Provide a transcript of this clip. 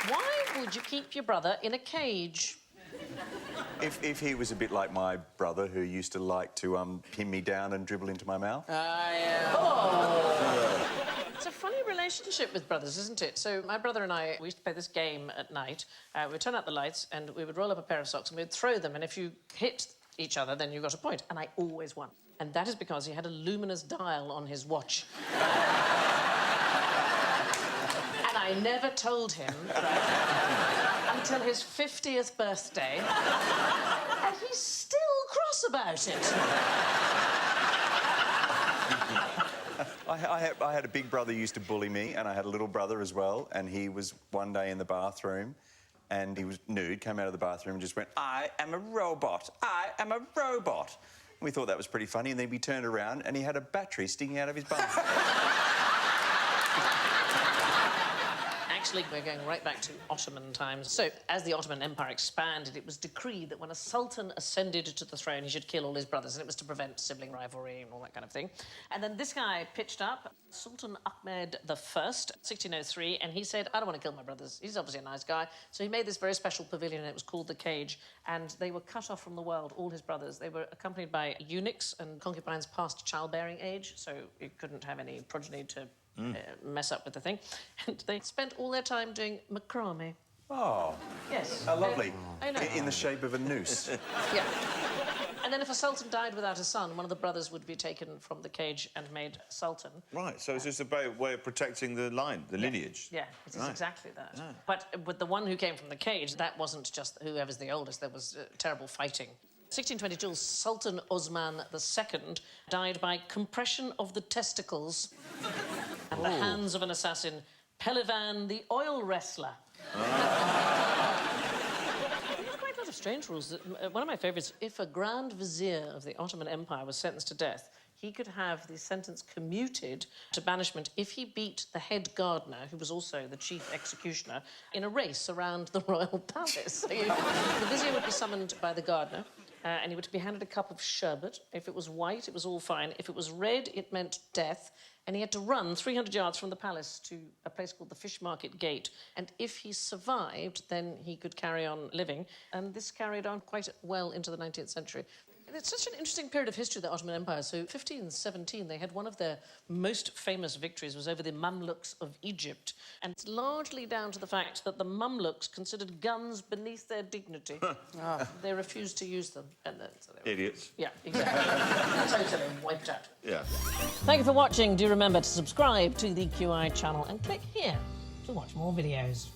Why would you keep your brother in a cage? If he was a bit like my brother, who used to like to pin me down and dribble into my mouth. Oh! It's a funny relationship with brothers, isn't it? So my brother and I, we used to play this game at night. We'd turn out the lights and we would roll up a pair of socks and we'd throw them, and if you hit each other, then you got a point. And I always won. And that is because he had a luminous dial on his watch. And I never told him until his 50th birthday, and he's still cross about it. I had a big brother who used to bully me, and I had a little brother as well, and he was one day in the bathroom, and he was nude, came out of the bathroom and just went, "I am a robot, I am a robot." And we thought that was pretty funny, and then we turned around and he had a battery sticking out of his bum. Actually, we're going right back to Ottoman times. So, as the Ottoman Empire expanded, it was decreed that when a sultan ascended to the throne, he should kill all his brothers, and it was to prevent sibling rivalry and all that kind of thing. And then this guy pitched up, Sultan Ahmed I, 1603, and he said, "I don't want to kill my brothers. He's obviously a nice guy." So he made this very special pavilion, and it was called the Cage, and they were cut off from the world, all his brothers. They were accompanied by eunuchs and concubines past childbearing age, so you couldn't have any progeny to mess up with the thing. And they spent all their time doing macrame. Oh. Yes. How lovely. I know. In the shape of a noose. Yeah. And then if a sultan died without a son, one of the brothers would be taken from the cage and made sultan. Right, so it's just a way of protecting the line, the lineage. Yeah, it is exactly that. Yeah. But with the one who came from the cage, that wasn't just whoever's the oldest. There was terrible fighting. 1622, Sultan Osman II died by compression of the testicles at the hands of an assassin, Pelivan the oil wrestler. There are quite a lot of strange rules. One of my favourites, if a Grand Vizier of the Ottoman Empire was sentenced to death, he could have the sentence commuted to banishment if he beat the head gardener, who was also the chief executioner, in a race around the royal palace. So the vizier would be summoned by the gardener, and he would be handed a cup of sherbet. If it was white, it was all fine. If it was red, it meant death. And he had to run 300 yards from the palace to a place called the Fish Market Gate. And if he survived, then he could carry on living. And this carried on quite well into the 19th century. It's such an interesting period of history, the Ottoman Empire. So 1517, they had one of their most famous victories was over the Mamluks of Egypt. And it's largely down to the fact that the Mamluks considered guns beneath their dignity. They refused to use them. And then, so they were... Idiots. Yeah, exactly. Totally wiped out. Yeah. Thank you for watching. Do remember to subscribe to the QI channel and click here to watch more videos.